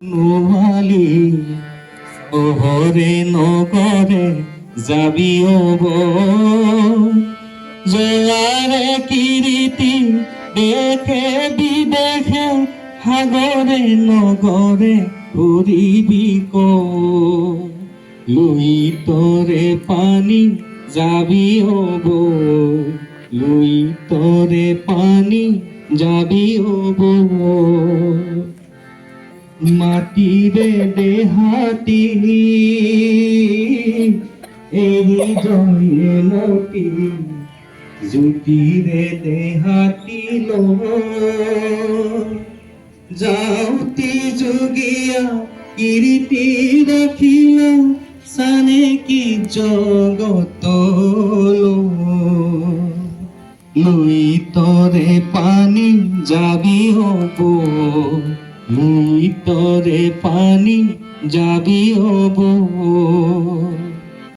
নোয়ালি ওহরে নগরে যাবি হব জয়ারে কীর্তি দেখে বিদেশে সাগরে নগরে ঘুরিবি লুই তরে পানি যাবি হব লুই তরে পানি যাবি হব মাটিরে দেহাতি এই জয়মতি জুটিরে দেহাতি লো যাওতি যোগিয়া কীর্তি রাখিল সানে কি জগত লুই তরে পানি যাবি হব লুই তরে পানি যাবি হব।